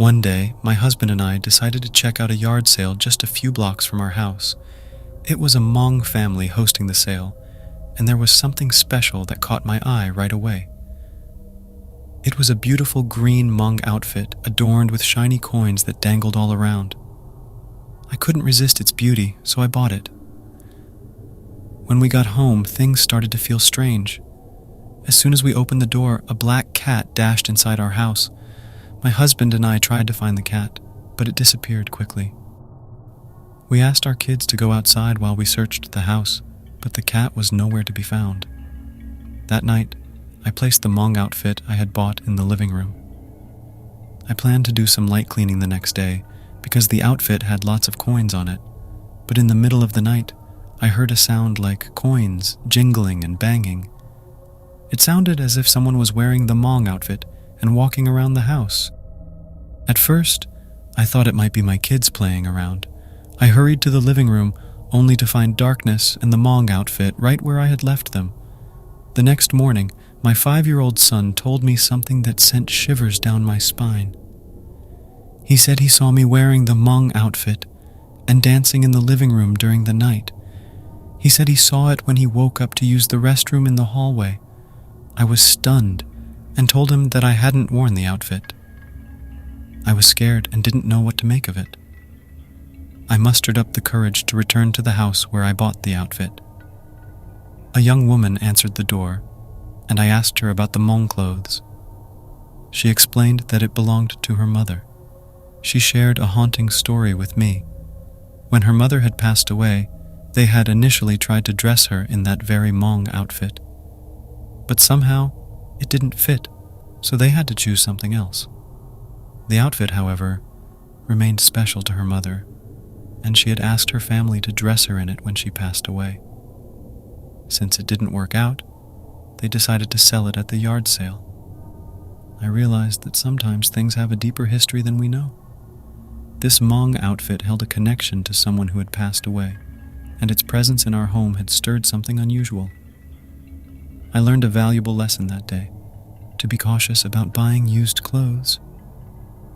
One day, my husband and I decided to check out a yard sale just a few blocks from our house. It was a Hmong family hosting the sale, and there was something special that caught my eye right away. It was a beautiful green Mong outfit adorned with shiny coins that dangled all around. I couldn't resist its beauty, so I bought it. When we got home, things started to feel strange. As soon as we opened the door, a black cat dashed inside our house. My husband and I tried to find the cat, but it disappeared quickly. We asked our kids to go outside while we searched the house, but the cat was nowhere to be found. That night, I placed the Mong outfit I had bought in the living room. I planned to do some light cleaning the next day because the outfit had lots of coins on it, but in the middle of the night, I heard a sound like coins jingling and banging. It sounded as if someone was wearing the Mong outfit and walking around the house. At first, I thought it might be my kids playing around. I hurried to the living room only to find darkness and the Mong outfit right where I had left them. The next morning, my 5-year-old son told me something that sent shivers down my spine. He said he saw me wearing the Mong outfit and dancing in the living room during the night. He said he saw it when he woke up to use the restroom in the hallway. I was stunned and told him that I hadn't worn the outfit. I was scared and didn't know what to make of it. I mustered up the courage to return to the house where I bought the outfit. A young woman answered the door, and I asked her about the Hmong clothes. She explained that it belonged to her mother. She shared a haunting story with me. When her mother had passed away, they had initially tried to dress her in that very Hmong outfit. But somehow, it didn't fit, so they had to choose something else. The outfit, however, remained special to her mother, and she had asked her family to dress her in it when she passed away. Since it didn't work out, they decided to sell it at the yard sale. I realized that sometimes things have a deeper history than we know. This Hmong outfit held a connection to someone who had passed away, and its presence in our home had stirred something unusual. I learned a valuable lesson that day, to be cautious about buying used clothes,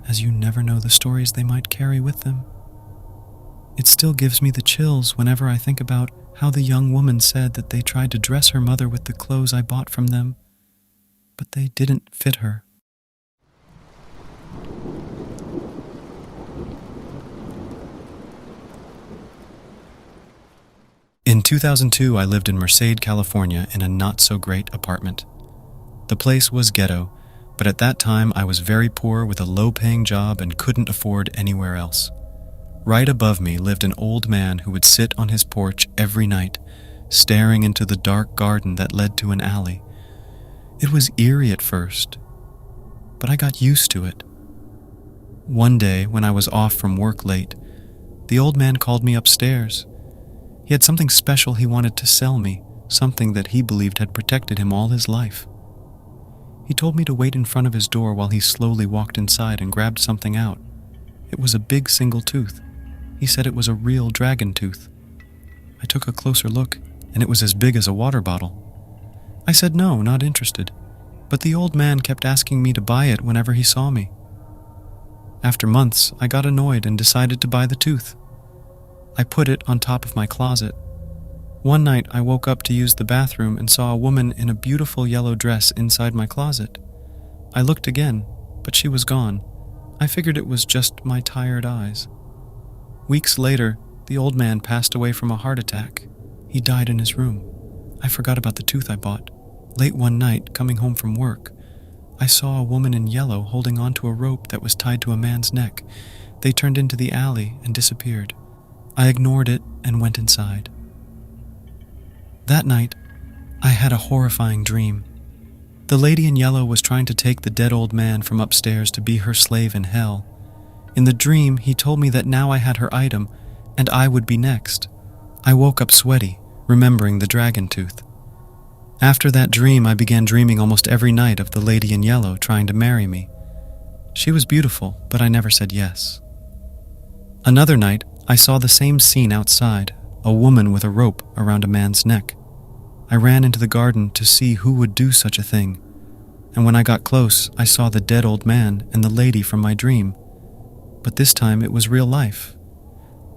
as you never know the stories they might carry with them. It still gives me the chills whenever I think about how the young woman said that they tried to dress her mother with the clothes I bought from them, but they didn't fit her. In 2002, I lived in Merced, California in a not-so-great apartment. The place was ghetto, but at that time I was very poor with a low-paying job and couldn't afford anywhere else. Right above me lived an old man who would sit on his porch every night, staring into the dark garden that led to an alley. It was eerie at first, but I got used to it. One day, when I was off from work late, the old man called me upstairs. He had something special he wanted to sell me, something that he believed had protected him all his life. He told me to wait in front of his door while he slowly walked inside and grabbed something out. It was a big single tooth. He said it was a real dragon tooth. I took a closer look, and it was as big as a water bottle. I said no, not interested, but the old man kept asking me to buy it whenever he saw me. After months, I got annoyed and decided to buy the tooth. I put it on top of my closet. One night, I woke up to use the bathroom and saw a woman in a beautiful yellow dress inside my closet. I looked again, but she was gone. I figured it was just my tired eyes. Weeks later, the old man passed away from a heart attack. He died in his room. I forgot about the tooth I bought. Late one night, coming home from work, I saw a woman in yellow holding onto a rope that was tied to a man's neck. They turned into the alley and disappeared. I ignored it and went inside. That night, I had a horrifying dream. The lady in yellow was trying to take the dead old man from upstairs to be her slave in hell. In the dream, he told me that now I had her item, and I would be next. I woke up sweaty, remembering the dragon tooth. After that dream, I began dreaming almost every night of the lady in yellow trying to marry me. She was beautiful, but I never said yes. Another night, I saw the same scene outside, a woman with a rope around a man's neck. I ran into the garden to see who would do such a thing, and when I got close, I saw the dead old man and the lady from my dream. but this time it was real life.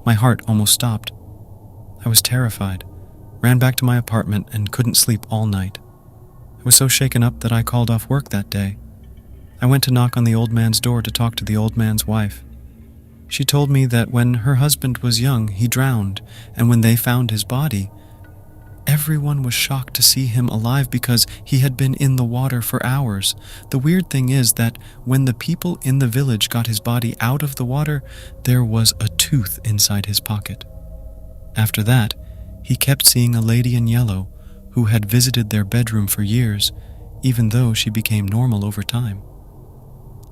My heart almost stopped. I was terrified, ran back to my apartment, and couldn't sleep all night. I was so shaken up that I called off work that day. I went to knock on the old man's door to talk to the old man's wife. She told me that when her husband was young, he drowned, and when they found his body, everyone was shocked to see him alive because he had been in the water for hours. The weird thing is that when the people in the village got his body out of the water, there was a tooth inside his pocket. After that, he kept seeing a lady in yellow who had visited their bedroom for years, even though she became normal over time.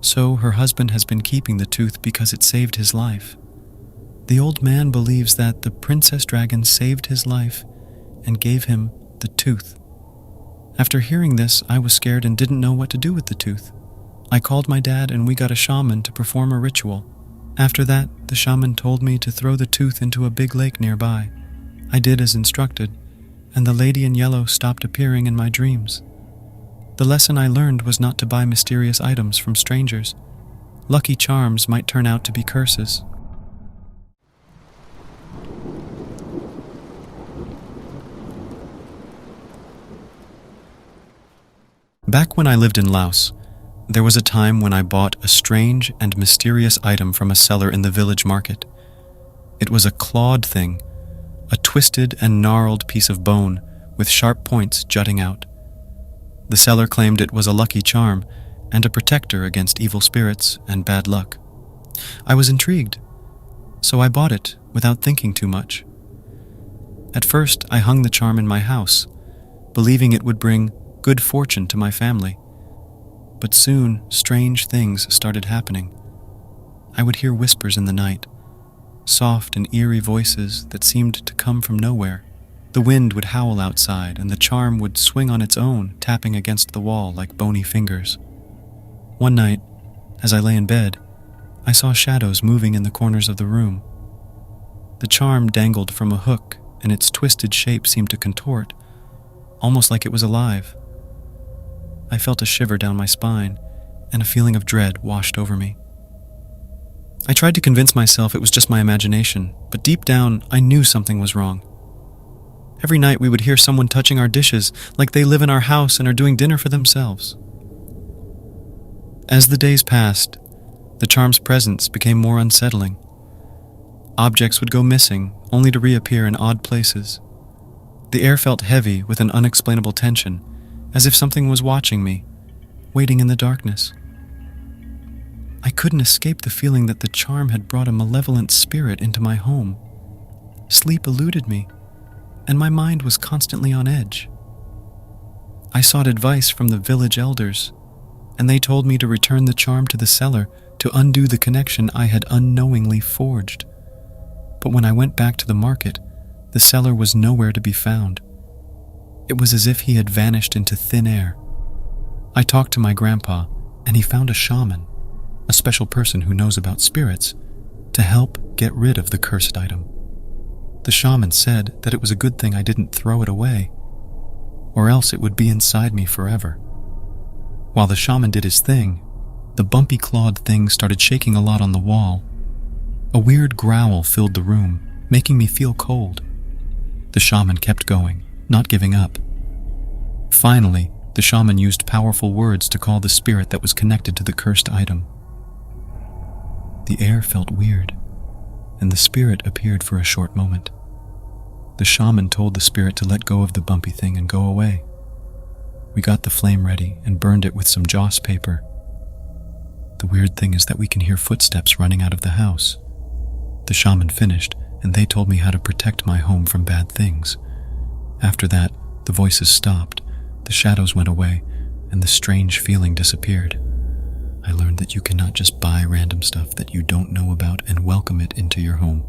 So her husband has been keeping the tooth because it saved his life. The old man believes that the princess dragon saved his life and gave him the tooth. After hearing this, I was scared and didn't know what to do with the tooth. I called my dad and we got a shaman to perform a ritual. After that, the shaman told me to throw the tooth into a big lake nearby. I did as instructed, and the lady in yellow stopped appearing in my dreams. The lesson I learned was not to buy mysterious items from strangers. Lucky charms might turn out to be curses. Back when I lived in Laos, there was a time when I bought a strange and mysterious item from a seller in the village market. It was a clawed thing, a twisted and gnarled piece of bone with sharp points jutting out. The seller claimed it was a lucky charm and a protector against evil spirits and bad luck. I was intrigued, so I bought it without thinking too much. At first, I hung the charm in my house, believing it would bring good fortune to my family. But soon, strange things started happening. I would hear whispers in the night, soft and eerie voices that seemed to come from nowhere. The wind would howl outside, and the charm would swing on its own, tapping against the wall like bony fingers. One night, as I lay in bed, I saw shadows moving in the corners of the room. The charm dangled from a hook, and its twisted shape seemed to contort, almost like it was alive. I felt a shiver down my spine, and a feeling of dread washed over me. I tried to convince myself it was just my imagination, but deep down, I knew something was wrong. Every night we would hear someone touching our dishes, like they live in our house and are doing dinner for themselves. As the days passed, the charm's presence became more unsettling. Objects would go missing, only to reappear in odd places. The air felt heavy with an unexplainable tension, as if something was watching me, waiting in the darkness. I couldn't escape the feeling that the charm had brought a malevolent spirit into my home. Sleep eluded me, and my mind was constantly on edge. I sought advice from the village elders, and they told me to return the charm to the seller to undo the connection I had unknowingly forged. But when I went back to the market, the seller was nowhere to be found. It was as if he had vanished into thin air. I talked to my grandpa, and he found a shaman, a special person who knows about spirits, to help get rid of the cursed item. The shaman said that it was a good thing I didn't throw it away, or else it would be inside me forever. While the shaman did his thing, the bumpy clawed thing started shaking a lot on the wall. A weird growl filled the room, making me feel cold. The shaman kept going, not giving up. Finally, the shaman used powerful words to call the spirit that was connected to the cursed item. The air felt weird, and the spirit appeared for a short moment. The shaman told the spirit to let go of the bumpy thing and go away. We got the flame ready and burned it with some joss paper. The weird thing is that we can hear footsteps running out of the house. The shaman finished, and they told me how to protect my home from bad things. After that, the voices stopped, the shadows went away, and the strange feeling disappeared. I learned that you cannot just buy random stuff that you don't know about and welcome it into your home.